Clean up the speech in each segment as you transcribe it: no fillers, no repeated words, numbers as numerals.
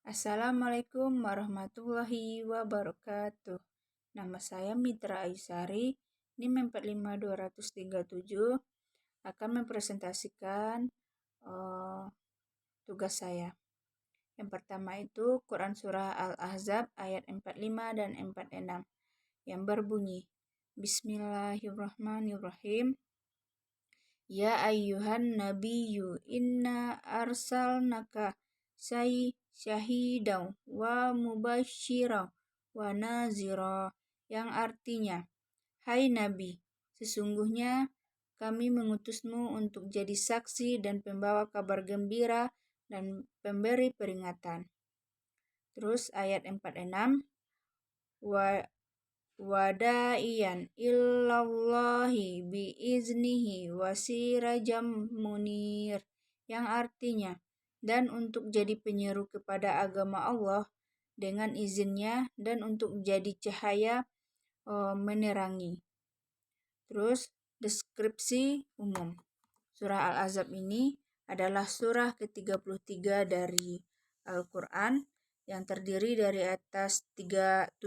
Assalamualaikum warahmatullahi wabarakatuh. Nama saya Mitra Aisari, NIM 455237, akan mempresentasikan tugas saya. Yang pertama itu Quran Surah Al-Ahzab ayat 45 dan 46 yang berbunyi, Bismillahirrahmanirrahim. Ya ayyuhan nabiyyu inna arsalnaka syahidan wa mubasysyiran wa nazira, yang artinya, hai Nabi, sesungguhnya kami mengutusmu untuk jadi saksi dan pembawa kabar gembira dan pemberi peringatan. Terus ayat 46, wada'iyan illallahi biiznihi wasirajam munir, yang artinya, dan untuk jadi penyeru kepada agama Allah dengan izinnya dan untuk jadi cahaya menerangi. Terus deskripsi umum. Surah Al-Ahzab ini adalah surah ke-33 dari Al-Quran yang terdiri dari atas 73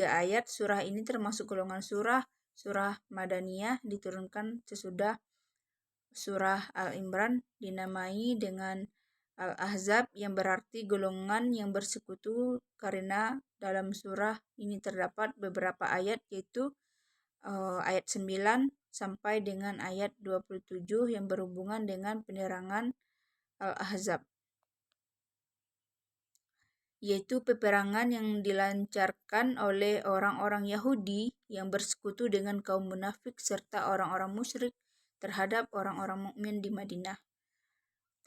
ayat. Surah ini termasuk golongan surah Madaniyah, diturunkan sesudah surah Al-Imran, dinamai dengan Al-Ahzab yang berarti golongan yang bersekutu, karena dalam surah ini terdapat beberapa ayat, yaitu ayat 9 sampai dengan ayat 27 yang berhubungan dengan penerangan Al-Ahzab, yaitu peperangan yang dilancarkan oleh orang-orang Yahudi yang bersekutu dengan kaum munafik serta orang-orang musyrik terhadap orang-orang mukmin di Madinah.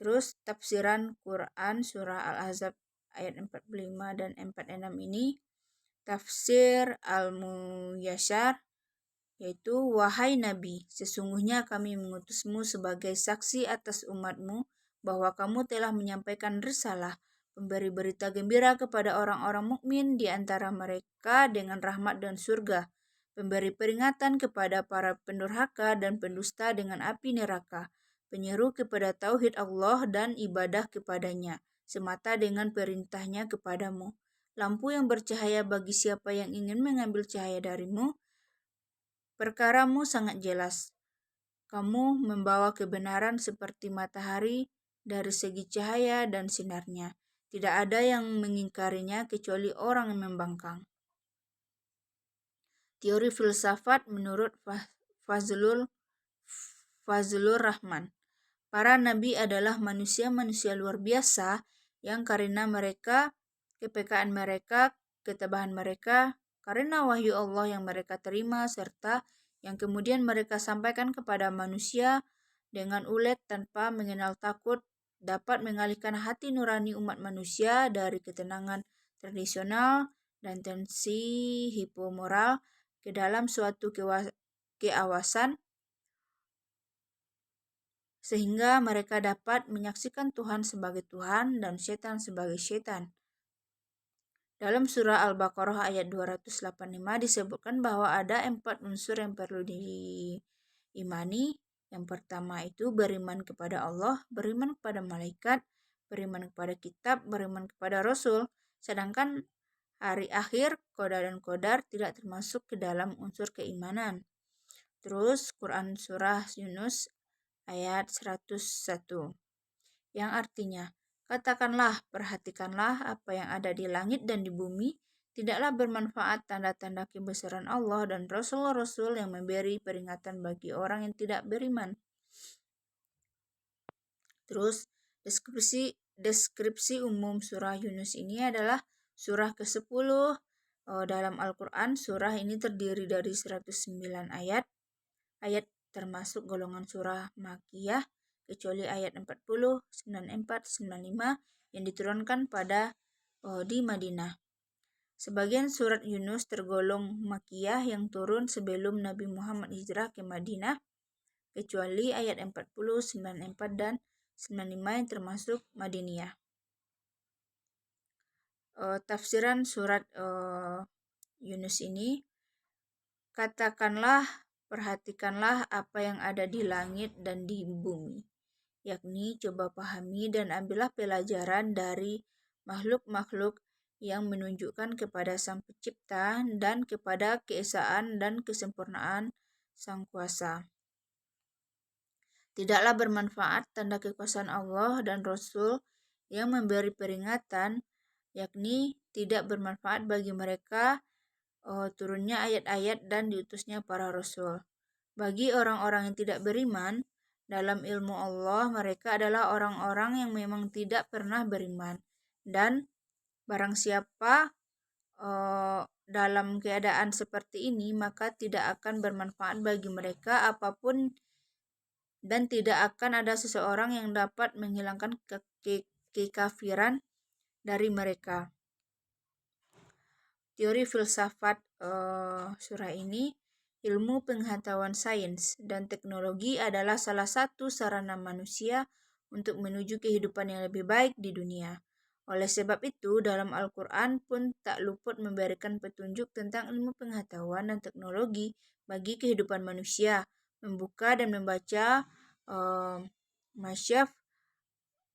Terus tafsiran Quran surah Al-Ahzab ayat 45 dan 46 ini, tafsir Al-Muyassar, yaitu, wahai Nabi, sesungguhnya kami mengutusmu sebagai saksi atas umatmu bahwa kamu telah menyampaikan risalah, pemberi berita gembira kepada orang-orang mukmin di antara mereka dengan rahmat dan surga, pemberi peringatan kepada para pendurhaka dan pendusta dengan api neraka, penyeru kepada tauhid Allah dan ibadah kepadanya semata dengan perintahnya kepadamu, lampu yang bercahaya bagi siapa yang ingin mengambil cahaya darimu. Perkaramu sangat jelas. Kamu membawa kebenaran seperti matahari dari segi cahaya dan sinarnya. Tidak ada yang mengingkarinya kecuali orang yang membangkang. Teori filsafat menurut Fazlur Rahman. Para nabi adalah manusia-manusia luar biasa yang karena mereka, kepekaan mereka, ketabahan mereka, karena wahyu Allah yang mereka terima serta yang kemudian mereka sampaikan kepada manusia dengan ulet tanpa mengenal takut, dapat mengalihkan hati nurani umat manusia dari ketenangan tradisional dan tensi hipomoral ke dalam suatu keawasan, sehingga mereka dapat menyaksikan Tuhan sebagai Tuhan dan setan sebagai setan. Dalam surah Al-Baqarah ayat 285 disebutkan bahwa ada 4 unsur yang perlu diimani. Yang pertama itu beriman kepada Allah, beriman kepada malaikat, beriman kepada kitab, beriman kepada Rasul. Sedangkan hari akhir, qada dan qadar tidak termasuk ke dalam unsur keimanan. Terus Quran surah Yunus ayat 101 yang artinya, katakanlah, perhatikanlah apa yang ada di langit dan di bumi, tidaklah bermanfaat tanda-tanda kebesaran Allah dan Rasul-Rasul yang memberi peringatan bagi orang yang tidak beriman. Terus deskripsi umum surah Yunus ini adalah surah ke-10 dalam Al-Quran. Surah ini terdiri dari 109 ayat termasuk golongan surah Makkiyah, kecuali ayat 40, 94, 95 yang diturunkan di Madinah. Sebagian surat Yunus tergolong Makkiyah yang turun sebelum Nabi Muhammad hijrah ke Madinah, kecuali ayat 40, 94, dan 95 yang termasuk Madaniyah. Tafsiran surat Yunus ini, katakanlah, perhatikanlah apa yang ada di langit dan di bumi, yakni coba pahami dan ambillah pelajaran dari makhluk-makhluk yang menunjukkan kepada Sang Pencipta dan kepada keesaan dan kesempurnaan Sang Kuasa. Tidaklah bermanfaat tanda kekuasaan Allah dan Rasul yang memberi peringatan, yakni tidak bermanfaat bagi mereka turunnya ayat-ayat dan diutusnya para rasul. Bagi orang-orang yang tidak beriman, dalam ilmu Allah mereka adalah orang-orang yang memang tidak pernah beriman. Dan barang siapa dalam keadaan seperti ini, maka tidak akan bermanfaat bagi mereka apapun dan tidak akan ada seseorang yang dapat menghilangkan kekafiran dari mereka. Teori filsafat surah ini, ilmu pengetahuan sains dan teknologi adalah salah satu sarana manusia untuk menuju kehidupan yang lebih baik di dunia. Oleh sebab itu, dalam Al-Quran pun tak luput memberikan petunjuk tentang ilmu pengetahuan dan teknologi bagi kehidupan manusia. Membuka dan membaca masyaf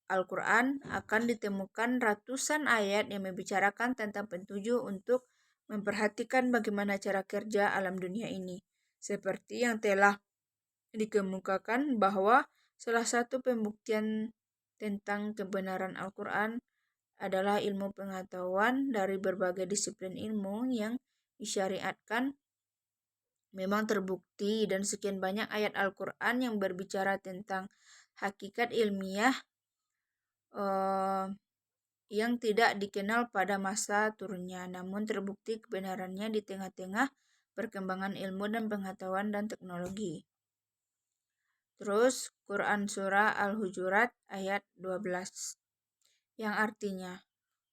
Al-Quran akan ditemukan ratusan ayat yang membicarakan tentang petunjuk untuk memperhatikan bagaimana cara kerja alam dunia ini. Seperti yang telah dikemukakan bahwa salah satu pembuktian tentang kebenaran Al-Quran adalah ilmu pengetahuan dari berbagai disiplin ilmu yang disyariatkan memang terbukti, dan sekian banyak ayat Al-Quran yang berbicara tentang hakikat ilmiah yang tidak dikenal pada masa turunnya, namun terbukti kebenarannya di tengah-tengah perkembangan ilmu dan pengetahuan dan teknologi. Terus Quran Surah Al-Hujurat ayat 12 yang artinya,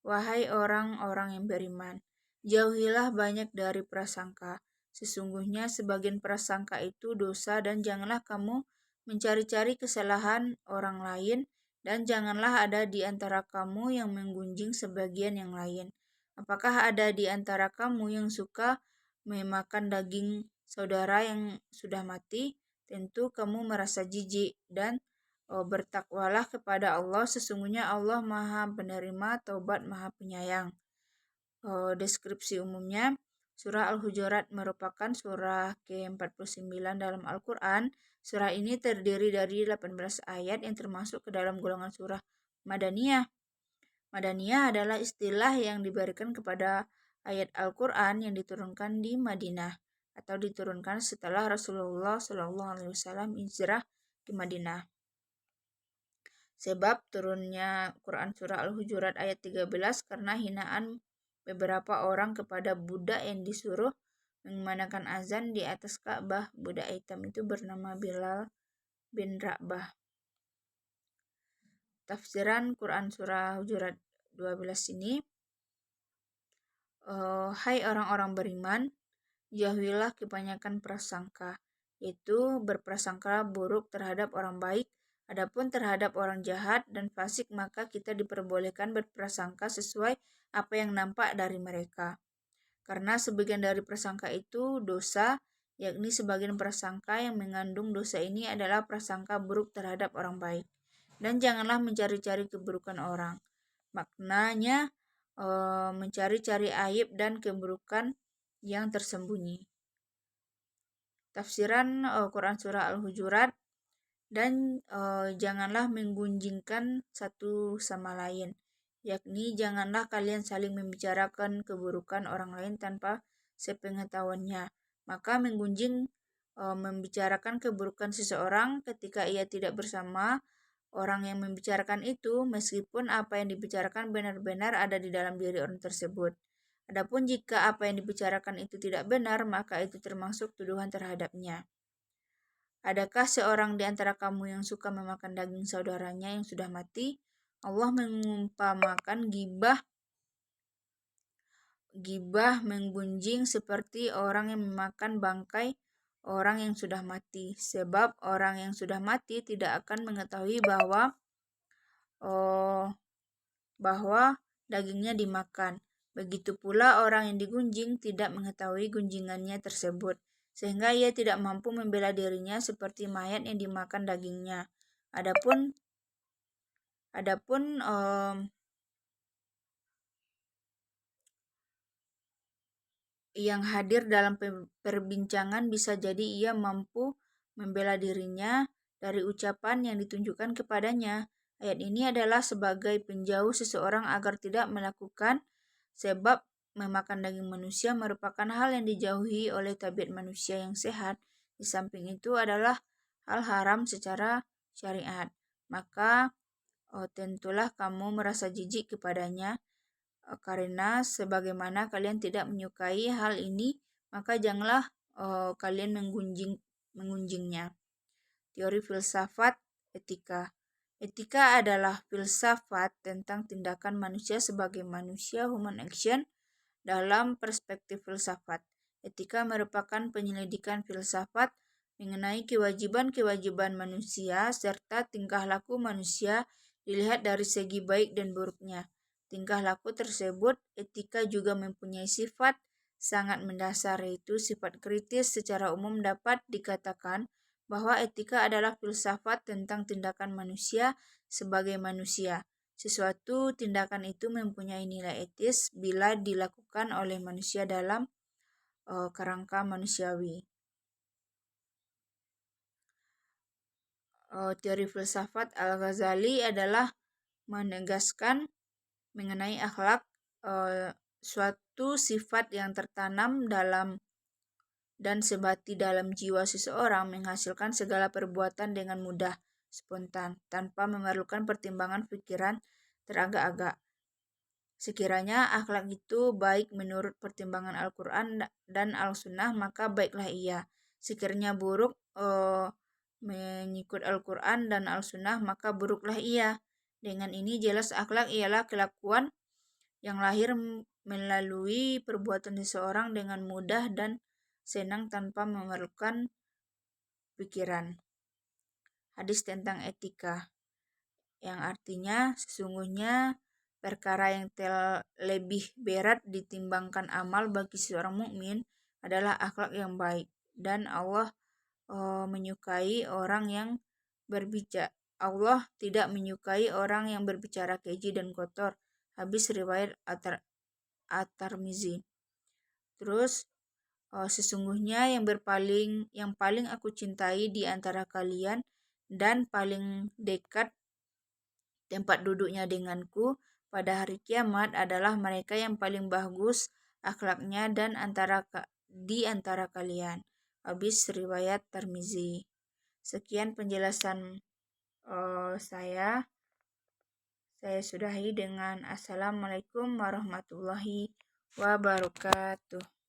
wahai orang-orang yang beriman, jauhilah banyak dari prasangka. Sesungguhnya sebagian prasangka itu dosa, dan janganlah kamu mencari-cari kesalahan orang lain, dan janganlah ada di antara kamu yang menggunjing sebagian yang lain. Apakah ada di antara kamu yang suka memakan daging saudara yang sudah mati? Tentu kamu merasa jijik, dan bertakwalah kepada Allah, sesungguhnya Allah Maha Penerima Taubat, Maha Penyayang. Deskripsi umumnya, Surah Al-Hujurat merupakan surah ke-49 dalam Al-Quran. Surah ini terdiri dari 18 ayat yang termasuk ke dalam golongan surah Madaniyah. Madaniyah adalah istilah yang diberikan kepada ayat Al-Quran yang diturunkan di Madinah atau diturunkan setelah Rasulullah SAW hijrah ke Madinah. Sebab turunnya Quran Surah Al-Hujurat ayat 13 karena hinaan beberapa orang kepada budak yang disuruh mengumandangkan azan di atas Ka'bah. Budak hitam itu bernama Bilal bin Rabah. Tafsiran Quran Surah Hujurat 12 ini, hai orang-orang beriman, jauhilah kebanyakan prasangka, yaitu berprasangka buruk terhadap orang baik. Adapun terhadap orang jahat dan fasik, maka kita diperbolehkan berprasangka sesuai apa yang nampak dari mereka. Karena sebagian dari prasangka itu dosa, yakni sebagian prasangka yang mengandung dosa ini adalah prasangka buruk terhadap orang baik. Dan janganlah mencari-cari keburukan orang. Maknanya mencari-cari aib dan keburukan yang tersembunyi. Tafsiran Quran Surah Al-Hujurat, dan janganlah menggunjingkan satu sama lain, yakni janganlah kalian saling membicarakan keburukan orang lain tanpa sepengetahuannya. Maka menggunjing membicarakan keburukan seseorang ketika ia tidak bersama orang yang membicarakan itu, meskipun apa yang dibicarakan benar-benar ada di dalam diri orang tersebut. Adapun jika apa yang dibicarakan itu tidak benar, maka itu termasuk tuduhan terhadapnya. Adakah seorang di antara kamu yang suka memakan daging saudaranya yang sudah mati? Allah mengumpamakan gibah menggunjing seperti orang yang memakan bangkai orang yang sudah mati. Sebab orang yang sudah mati tidak akan mengetahui bahwa dagingnya dimakan. Begitu pula orang yang digunjing tidak mengetahui gunjingannya tersebut, sehingga ia tidak mampu membela dirinya seperti mayat yang dimakan dagingnya. Adapun yang hadir dalam perbincangan bisa jadi ia mampu membela dirinya dari ucapan yang ditunjukkan kepadanya. Ayat ini adalah sebagai penjauh seseorang agar tidak melakukan, sebab memakan daging manusia merupakan hal yang dijauhi oleh tabiat manusia yang sehat. Di samping itu adalah hal haram secara syariat. Maka tentulah kamu merasa jijik kepadanya, karena sebagaimana kalian tidak menyukai hal ini, maka janganlah kalian mengunjingnya. Teori filsafat etika. Etika adalah filsafat tentang tindakan manusia sebagai manusia, human action, dalam perspektif filsafat. Etika merupakan penyelidikan filsafat mengenai kewajiban-kewajiban manusia serta tingkah laku manusia dilihat dari segi baik dan buruknya. Tingkah laku tersebut, etika juga mempunyai sifat sangat mendasar, yaitu sifat kritis. Secara umum dapat dikatakan bahwa etika adalah filsafat tentang tindakan manusia sebagai manusia. Sesuatu tindakan itu mempunyai nilai etis bila dilakukan oleh manusia dalam kerangka manusiawi. Teori filsafat Al-Ghazali adalah menegaskan mengenai akhlak, suatu sifat yang tertanam dalam dan sebati dalam jiwa seseorang, menghasilkan segala perbuatan dengan mudah, spontan, tanpa memerlukan pertimbangan pikiran teragak-agak. Sekiranya akhlak itu baik menurut pertimbangan Al-Quran dan Al-Sunnah, maka baiklah ia. Sekiranya buruk mengikut Al-Quran dan Al-Sunnah, maka buruklah ia. Dengan ini jelas akhlak ialah kelakuan yang lahir melalui perbuatan seseorang dengan mudah dan senang tanpa memerlukan pikiran. Hadis tentang etika, yang artinya sesungguhnya perkara yang lebih berat ditimbangkan amal bagi seorang mukmin adalah akhlak yang baik, dan Allah menyukai orang yang berbicara. Allah tidak menyukai orang yang berbicara keji dan kotor. Habis riwayat At-Tirmizi. Terus sesungguhnya yang paling aku cintai di antara kalian dan paling dekat tempat duduknya denganku pada hari kiamat adalah mereka yang paling bagus akhlaknya di antara kalian. Habis riwayat Tirmizi. Sekian penjelasan saya. Saya sudahi dengan Assalamualaikum warahmatullahi wabarakatuh.